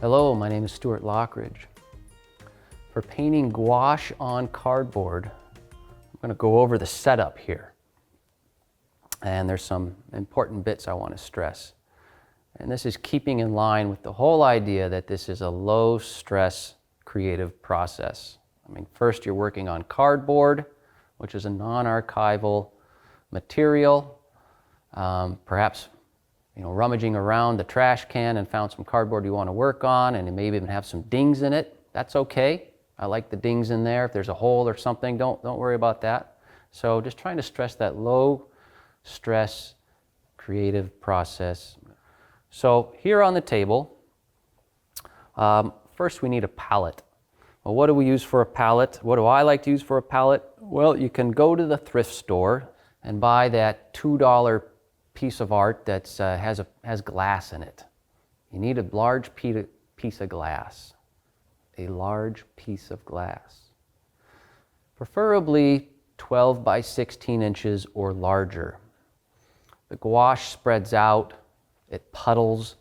Hello, my name is Stuart Loughridge. For painting gouache on cardboard, I'm going to go over the setup here. And there's some important bits I want to stress. And this is keeping in line with the whole idea that this is a low-stress creative process. I mean, first you're working on cardboard, which is a non-archival material. Perhaps rummaging around the trash can and found some cardboard you want to work on, and you maybe even have some dings in it. That's okay. I like the dings in there. If there's a hole or something, don't worry about that. So just trying to stress that low stress creative process. So here on the table, first we need a palette. Well, what do we use for a palette? What do I like to use for a palette? Well, you can go to the thrift store and buy that $2 piece of art that has glass in it. You need a large piece of glass. A large piece of glass. Preferably 12 by 16 inches or larger. The gouache spreads out, it puddles,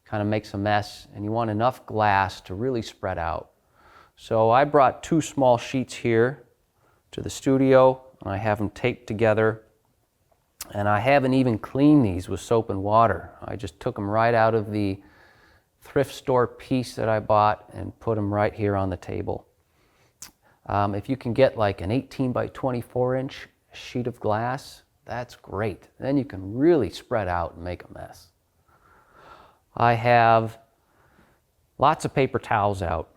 kind of makes a mess, and you want enough glass to really spread out. So I brought 2 small sheets here to the studio, and I have them taped together. And I haven't even cleaned these with soap and water. I just took them right out of the thrift store piece that I bought and put them right here on the table. If you can get like an 18 by 24 inch sheet of glass, that's great. Then you can really spread out and make a mess. I have lots of paper towels out.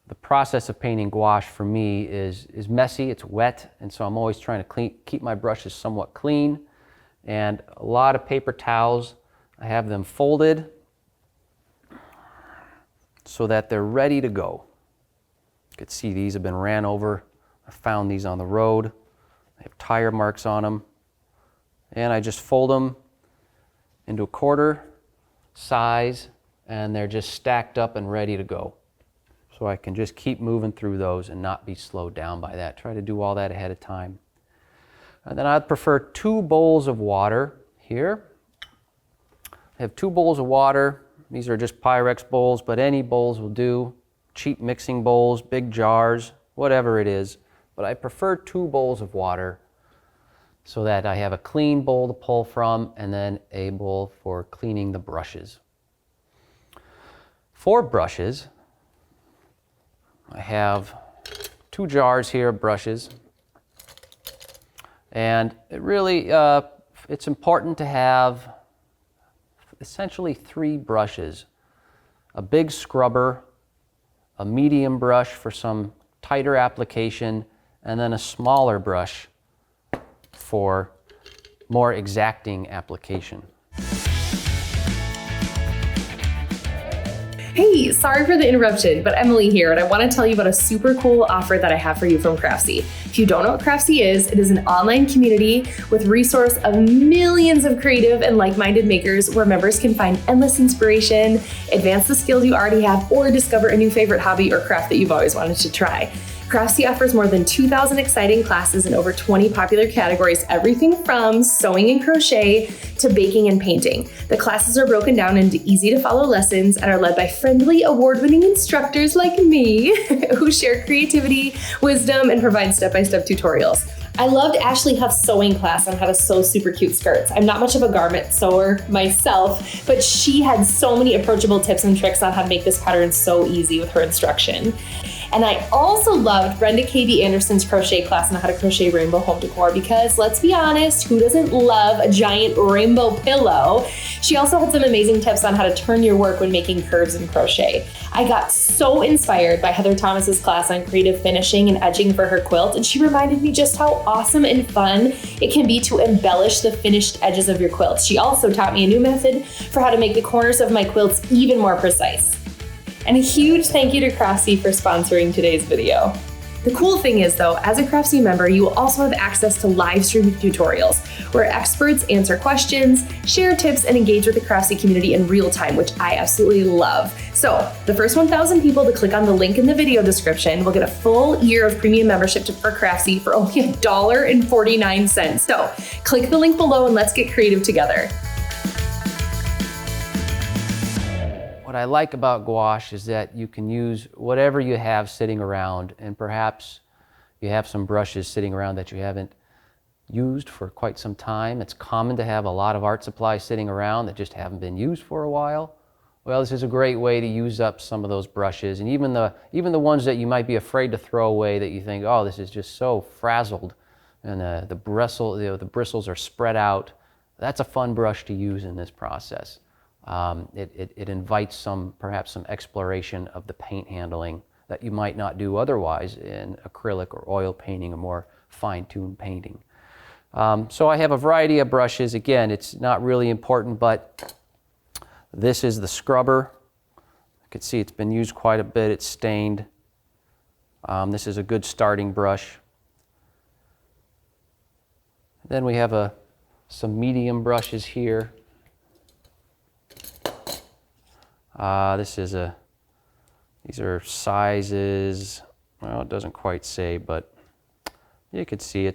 The process of painting gouache for me is messy, it's wet, and so I'm always trying to keep my brushes somewhat clean. And a lot of paper towels, I have them folded so that they're ready to go. You can see these have been ran over. I found these on the road. They have tire marks on them. And I just fold them into a quarter size, and they're just stacked up and ready to go. So I can just keep moving through those and not be slowed down by that. Try to do all that ahead of time. And then I'd prefer 2 bowls of water here. I have 2 bowls of water. These are just Pyrex bowls, but any bowls will do. Cheap mixing bowls, big jars, whatever it is. But I prefer 2 bowls of water so that I have a clean bowl to pull from and then a bowl for cleaning the brushes. For brushes, I have 2 jars here of brushes, and it really, it's important to have essentially 3 brushes. A big scrubber, a medium brush for some tighter application, and then a smaller brush for more exacting application. Hey, sorry for the interruption, but Emily here, and I want to tell you about a super cool offer that I have for you from Craftsy. If you don't know what Craftsy is, it is an online community with resource of millions of creative and like-minded makers where members can find endless inspiration, advance the skills you already have, or discover a new favorite hobby or craft that you've always wanted to try. Craftsy offers more than 2,000 exciting classes in over 20 popular categories, everything from sewing and crochet to baking and painting. The classes are broken down into easy to follow lessons and are led by friendly, award-winning instructors like me who share creativity, wisdom, and provide step-by-step tutorials. I loved Ashley Huff's sewing class on how to sew super cute skirts. I'm not much of a garment sewer myself, but she had so many approachable tips and tricks on how to make this pattern so easy with her instruction. And I also loved Brenda K.B. Anderson's crochet class on how to crochet rainbow home decor because, let's be honest, who doesn't love a giant rainbow pillow? She also had some amazing tips on how to turn your work when making curves in crochet. I got so inspired by Heather Thomas's class on creative finishing and edging for her quilt, and she reminded me just how awesome and fun it can be to embellish the finished edges of your quilt. She also taught me a new method for how to make the corners of my quilts even more precise. And a huge thank you to Craftsy for sponsoring today's video. The cool thing is though, as a Craftsy member, you will also have access to live stream tutorials where experts answer questions, share tips, and engage with the Craftsy community in real time, which I absolutely love. So the first 1,000 people to click on the link in the video description will get a full year of premium membership for Craftsy for only $1.49. So click the link below and let's get creative together. what I like about gouache is that you can use whatever you have sitting around, and perhaps you have some brushes sitting around that you haven't used for quite some time. It's common to have a lot of art supplies sitting around that just haven't been used for a while. Well, this is a great way to use up some of those brushes, and even the ones that you might be afraid to throw away, that you think, oh, this is just so frazzled, and the bristles are spread out. That's a fun brush to use in this process. It invites perhaps some exploration of the paint handling that you might not do otherwise in acrylic or oil painting or more fine-tuned painting. So I have a variety of brushes. Again, it's not really important, but this is the scrubber. You can see it's been used quite a bit. It's stained. This is a good starting brush. Then we have some medium brushes here. These are sizes, well, it doesn't quite say, but you can see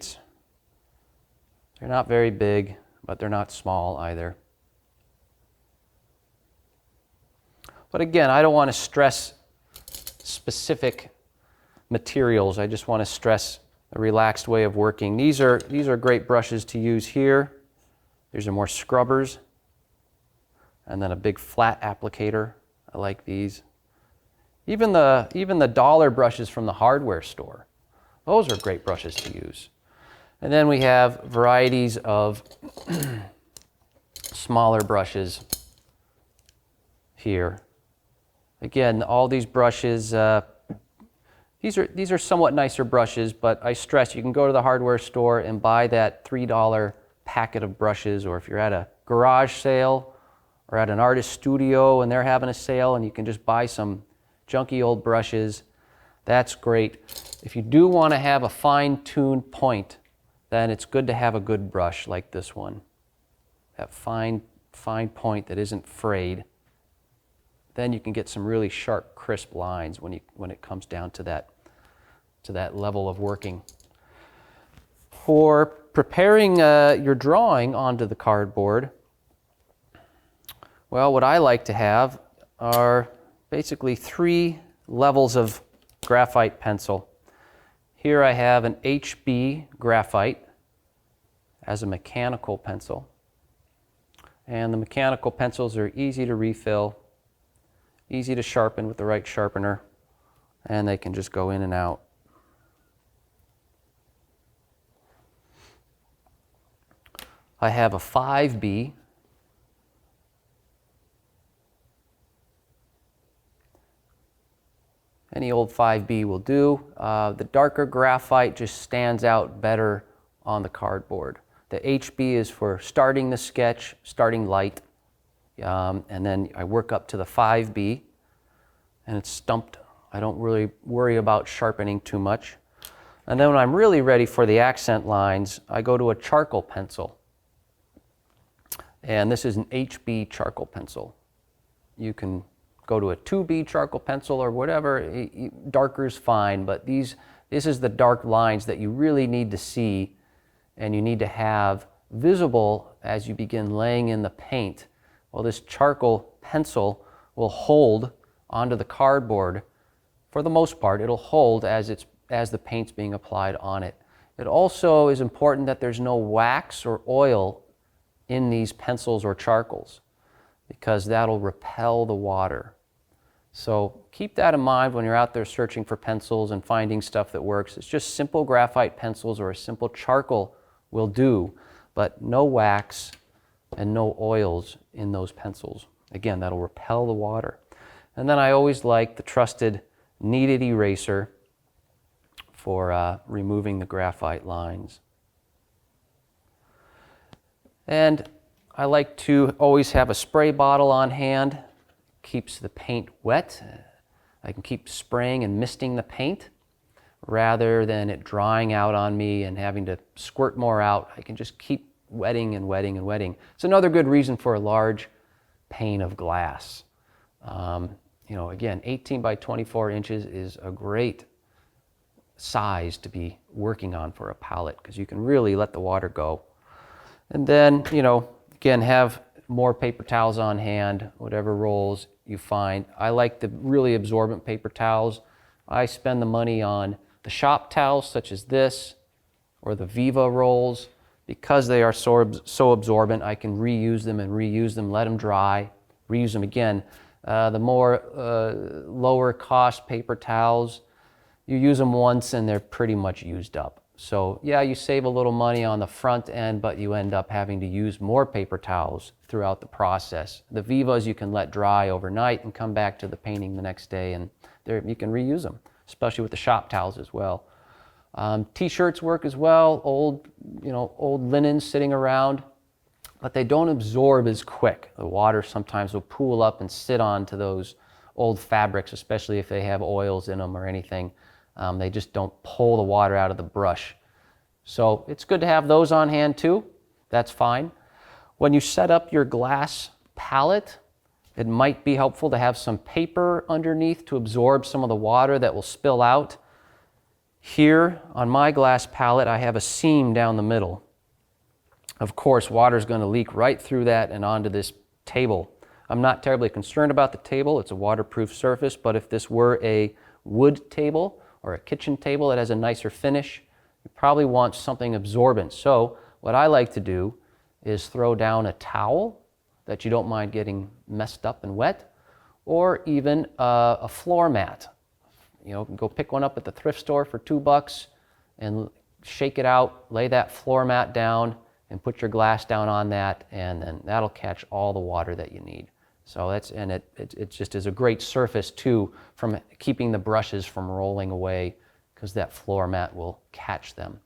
they're not very big, but they're not small either. But again, I don't want to stress specific materials. I just want to stress a relaxed way of working. These are great brushes to use here. These are more scrubbers. And then a big flat applicator. I like these. Even the dollar brushes from the hardware store. Those are great brushes to use. And then we have varieties of smaller brushes here. Again, all these brushes, these are somewhat nicer brushes, but I stress you can go to the hardware store and buy that $3 packet of brushes, or if you're at a garage sale or at an artist studio and they're having a sale and you can just buy some junky old brushes, that's great. If you do want to have a fine-tuned point, then it's good to have a good brush like this one. That fine point that isn't frayed. Then you can get some really sharp, crisp lines when it comes down to that level of working. For preparing your drawing onto the cardboard, well, what I like to have are basically 3 levels of graphite pencil. Here I have an HB graphite as a mechanical pencil. And the mechanical pencils are easy to refill, easy to sharpen with the right sharpener, and they can just go in and out. I have a 5B. Any old 5B will do. The darker graphite just stands out better on the cardboard. The HB is for starting the sketch, starting light, and then I work up to the 5B, and it's stumped. I don't really worry about sharpening too much. And then when I'm really ready for the accent lines, I go to a charcoal pencil. And this is an HB charcoal pencil. You can go to a 2B charcoal pencil or whatever, darker is fine, but this is the dark lines that you really need to see and you need to have visible as you begin laying in the paint. Well, this charcoal pencil will hold onto the cardboard. For the most part, it'll hold as the paint's being applied on it. It also is important that there's no wax or oil in these pencils or charcoals, because that'll repel the water. So keep that in mind when you're out there searching for pencils and finding stuff that works. It's just simple graphite pencils or a simple charcoal will do, but no wax and no oils in those pencils. Again, that'll repel the water. And then I always like the trusted kneaded eraser for removing the graphite lines. And I like to always have a spray bottle on hand. Keeps the paint wet. I can keep spraying and misting the paint rather than it drying out on me and having to squirt more out. I can just keep wetting and wetting and wetting. It's another good reason for a large pane of glass. Again, 18 by 24 inches is a great size to be working on for a palette because you can really let the water go. And then, again, have more paper towels on hand, whatever rolls you find. I like the really absorbent paper towels. I spend the money on the shop towels such as this or the Viva rolls. Because they are so absorbent, I can reuse them and reuse them, let them dry, reuse them again. The more lower cost paper towels, you use them once and they're pretty much used up. So yeah, you save a little money on the front end, but you end up having to use more paper towels throughout the process. The Vivas you can let dry overnight and come back to the painting the next day, and you can reuse them, especially with the shop towels as well. T-shirts work as well, old linens sitting around, but they don't absorb as quick. The water sometimes will pool up and sit onto those old fabrics, especially if they have oils in them or anything. They just don't pull the water out of the brush. So it's good to have those on hand too. That's fine. When you set up your glass palette, it might be helpful to have some paper underneath to absorb some of the water that will spill out. Here on my glass palette, I have a seam down the middle. Of course, water is going to leak right through that and onto this table. I'm not terribly concerned about the table. It's a waterproof surface, but if this were a wood table or a kitchen table that has a nicer finish, you probably want something absorbent. So what I like to do is throw down a towel that you don't mind getting messed up and wet, or even a floor mat. Go pick one up at the thrift store for $2 and shake it out, lay that floor mat down and put your glass down on that, and then that'll catch all the water that you need. So it just is a great surface too, from keeping the brushes from rolling away, because that floor mat will catch them.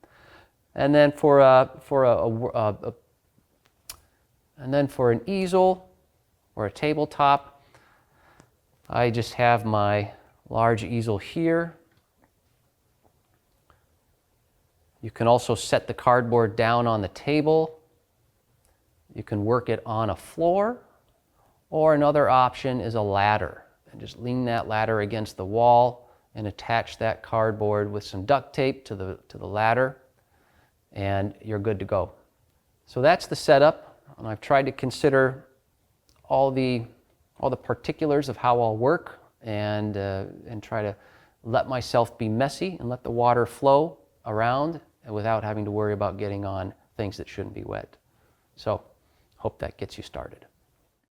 And then for an easel or a tabletop, I just have my large easel here. You can also set the cardboard down on the table. You can work it on a floor, or another option is a ladder. And just lean that ladder against the wall and attach that cardboard with some duct tape to the ladder, and you're good to go. So that's the setup, and I've tried to consider all the particulars of how I'll work, and try to let myself be messy and let the water flow around without having to worry about getting on things that shouldn't be wet. So, hope that gets you started.